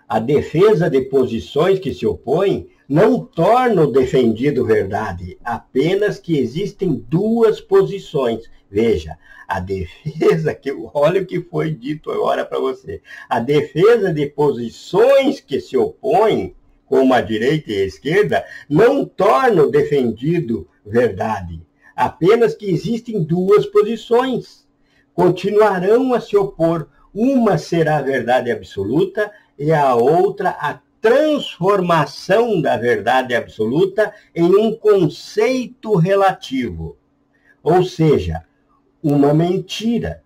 A defesa de posições que se opõem não torna o defendido verdade, apenas que existem duas posições. Veja, a defesa, olha o que foi dito agora para você, a defesa de posições que se opõem, como a direita e a esquerda, não torna o defendido verdade, apenas que existem duas posições. Continuarão a se opor, uma será a verdade absoluta e a outra a transformação da verdade absoluta em um conceito relativo, ou seja, uma mentira,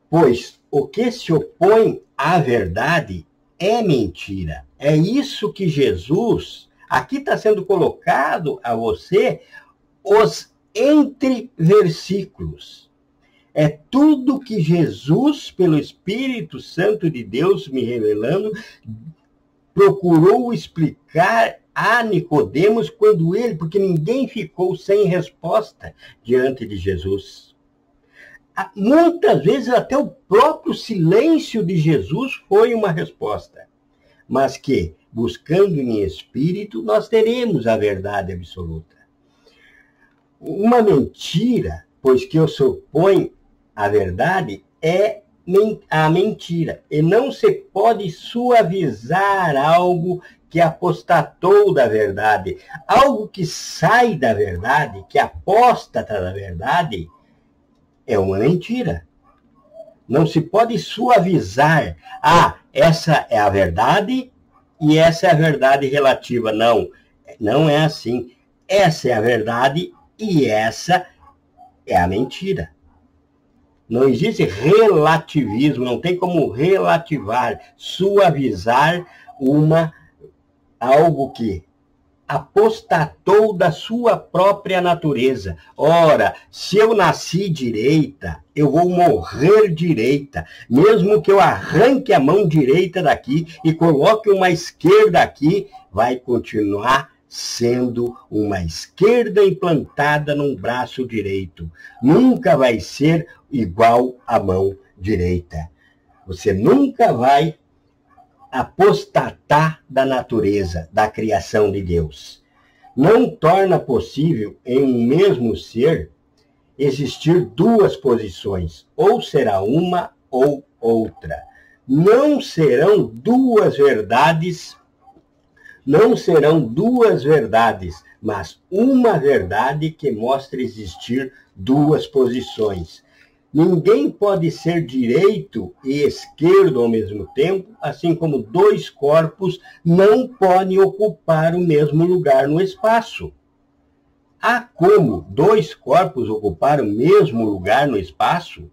pois o que se opõe à verdade é mentira. É isso que Jesus, aqui está sendo colocado a você, os entre versículos. É tudo que Jesus, pelo Espírito Santo de Deus me revelando, procurou explicar a Nicodemos quando ele, porque ninguém ficou sem resposta diante de Jesus. Muitas vezes até o próprio silêncio de Jesus foi uma resposta, mas que, buscando em espírito, nós teremos a verdade absoluta. Uma mentira, pois que se opõe à verdade, é a mentira, e não se pode suavizar algo que apostatou da verdade, algo que sai da verdade, que apóstata da verdade, é uma mentira. Não se pode suavizar. Essa é a verdade e essa é a verdade relativa. Não, não é assim. Essa é a verdade e essa é a mentira. Não existe relativismo, não tem como relativar, suavizar algo que apostatou da sua própria natureza. Ora, se eu nasci direita, eu vou morrer direita. Mesmo que eu arranque a mão direita daqui e coloque uma esquerda aqui, vai continuar sendo uma esquerda implantada num braço direito. Nunca vai ser igual à mão direita. Você nunca vai apostatar da natureza, da criação de Deus. Não torna possível em um mesmo ser existir duas posições, ou será uma ou outra. Não serão duas verdades, mas uma verdade que mostra existir duas posições. Ninguém pode ser direito e esquerdo ao mesmo tempo, assim como dois corpos não podem ocupar o mesmo lugar no espaço. Há como dois corpos ocupar o mesmo lugar no espaço?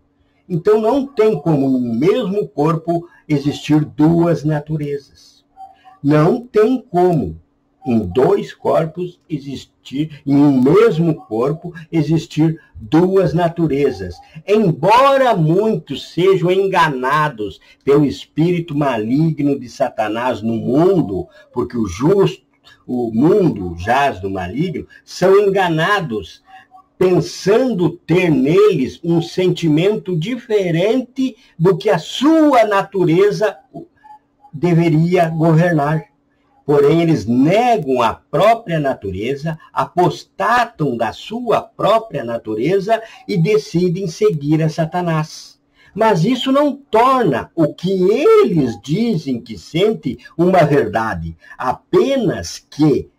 Então não tem como no mesmo corpo existir duas naturezas. Não tem como em dois corpos existir, em um mesmo corpo, existir duas naturezas. Embora muitos sejam enganados pelo espírito maligno de Satanás no mundo, porque o mundo jaz no maligno, são enganados, pensando ter neles um sentimento diferente do que a sua natureza deveria governar. Porém, eles negam a própria natureza, apostatam da sua própria natureza e decidem seguir a Satanás. Mas isso não torna o que eles dizem que sentem uma verdade, apenas que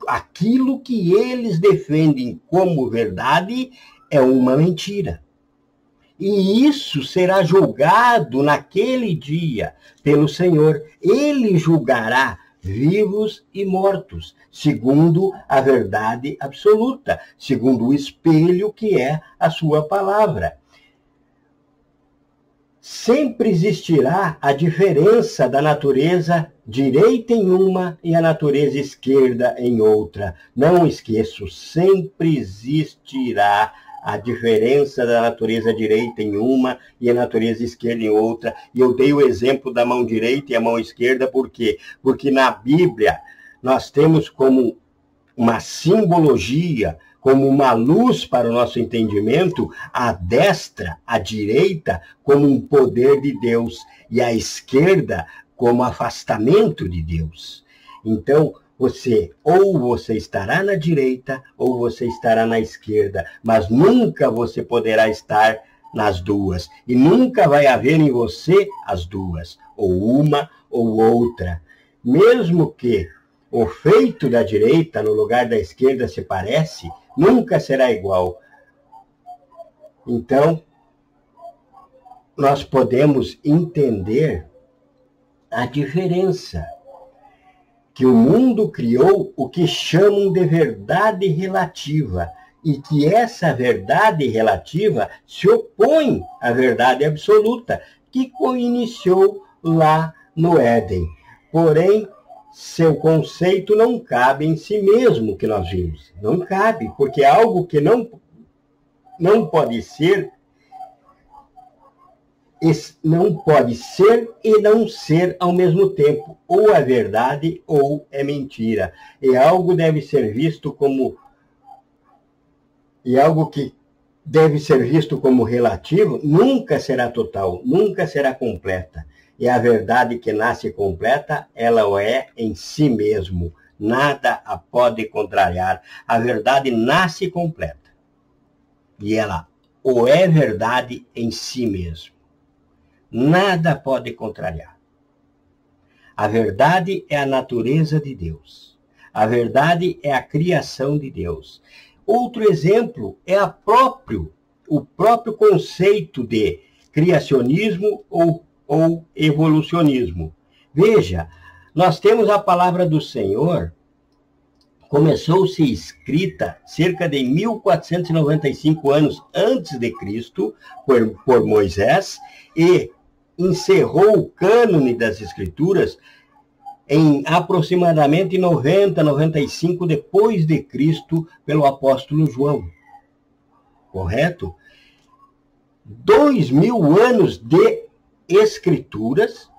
aquilo que eles defendem como verdade é uma mentira. E isso será julgado naquele dia pelo Senhor. Ele julgará vivos e mortos, segundo a verdade absoluta, segundo o espelho que é a sua palavra. Sempre existirá a diferença da natureza direita em uma e a natureza esquerda em outra. Não esqueço, sempre existirá a diferença da natureza direita em uma e a natureza esquerda em outra. E eu dei o exemplo da mão direita e a mão esquerda, por quê? Porque na Bíblia nós temos como uma simbologia, como uma luz para o nosso entendimento, a destra, a direita, como um poder de Deus, e a esquerda como afastamento de Deus. Então, você estará na direita ou você estará na esquerda, mas nunca você poderá estar nas duas. E nunca vai haver em você as duas, ou uma ou outra. Mesmo que o feito da direita no lugar da esquerda se parece, nunca será igual. Então, nós podemos entender a diferença que o mundo criou o que chamam de verdade relativa, e que essa verdade relativa se opõe à verdade absoluta, que iniciou lá no Éden. Porém, seu conceito não cabe em si mesmo, que nós vimos. Não cabe, porque é algo que não pode ser, e não ser ao mesmo tempo. Ou é verdade ou é mentira. E algo deve ser visto como... E algo que deve ser visto como relativo nunca será total, nunca será completa. E a verdade que nasce completa, ela o é em si mesmo. Nada a pode contrariar. A verdade nasce completa. E ela o é verdade em si mesmo. Nada pode contrariar. A verdade é a natureza de Deus. A verdade é a criação de Deus. Outro exemplo é o próprio conceito de criacionismo ou evolucionismo. Veja, nós temos a palavra do Senhor, começou-se escrita cerca de 1495 anos antes de Cristo, por Moisés, e encerrou o cânone das Escrituras em aproximadamente 90, 95 depois de Cristo, pelo apóstolo João. Correto? 2000 anos de Escrituras,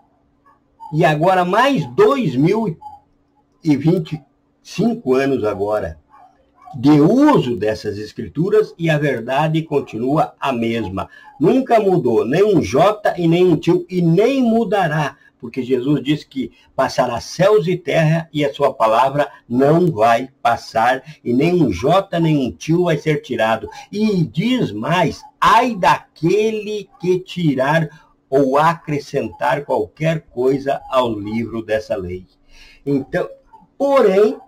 e agora mais 2025 anos agora de uso dessas Escrituras, e a verdade continua a mesma. Nunca mudou, nem um jota e nem um tio, e nem mudará, porque Jesus disse que passará céus e terra e a sua palavra não vai passar, e nem um jota nem um tio vai ser tirado. E diz mais, ai daquele que tirar ou acrescentar qualquer coisa ao livro dessa lei. Então, porém,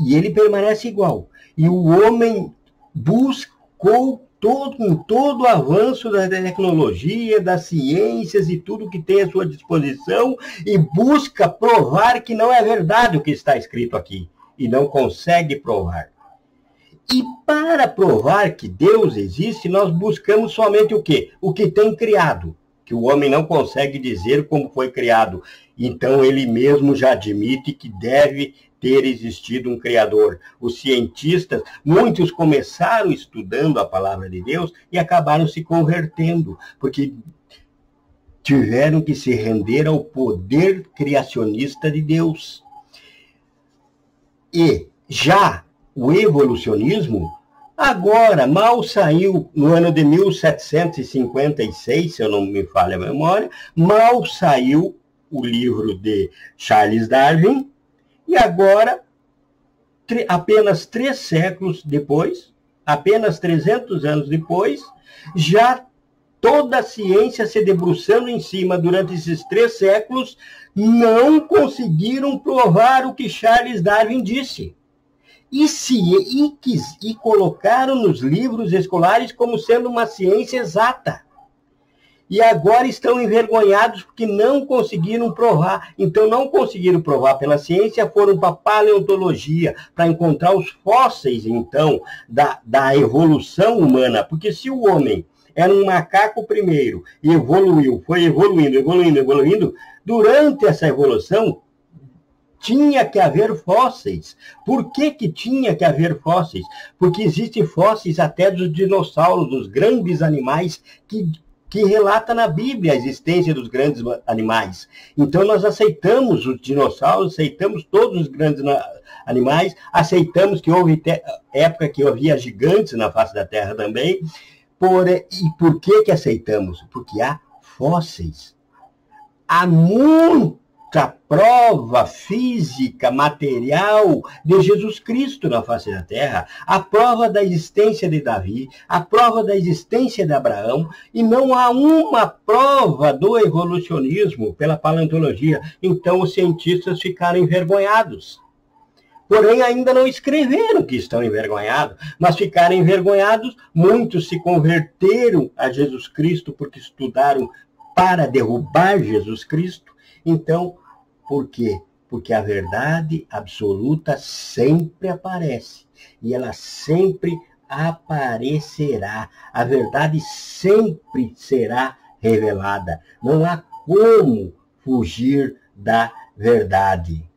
e ele permanece igual. E o homem buscou com todo o avanço da tecnologia, das ciências e tudo que tem à sua disposição, e busca provar que não é verdade o que está escrito aqui. E não consegue provar. E para provar que Deus existe, nós buscamos somente o quê? O que tem criado. Que o homem não consegue dizer como foi criado. Então ele mesmo já admite que deve ter existido um Criador. Os cientistas, muitos começaram estudando a palavra de Deus e acabaram se convertendo, porque tiveram que se render ao poder criacionista de Deus. E já o evolucionismo, agora, mal saiu no ano de 1756, se eu não me falha a memória, mal saiu o livro de Charles Darwin, e agora, apenas 3 séculos depois, apenas 300 anos depois, já toda a ciência se debruçando em cima durante esses 3 séculos, não conseguiram provar o que Charles Darwin disse. E colocaram nos livros escolares como sendo uma ciência exata. E agora estão envergonhados porque não conseguiram provar. Então, não conseguiram provar pela ciência, foram para a paleontologia, para encontrar os fósseis, então, da evolução humana. Porque se o homem era um macaco primeiro e evoluiu, foi evoluindo, durante essa evolução, tinha que haver fósseis. Por que tinha que haver fósseis? Porque existem fósseis até dos dinossauros, dos grandes animais que relata na Bíblia a existência dos grandes animais. Então nós aceitamos os dinossauros, aceitamos todos os grandes animais, aceitamos que houve época que havia gigantes na face da Terra também. E por que aceitamos? Porque há fósseis. Há muito prova física, material de Jesus Cristo na face da terra, a prova da existência de Davi, a prova da existência de Abraão, e não há uma prova do evolucionismo pela paleontologia. Então os cientistas ficaram envergonhados. Porém, ainda não escreveram que estão envergonhados, mas ficaram envergonhados. Muitos se converteram a Jesus Cristo porque estudaram para derrubar Jesus Cristo. Então, por quê? Porque a verdade absoluta sempre aparece. E ela sempre aparecerá. A verdade sempre será revelada. Não há como fugir da verdade.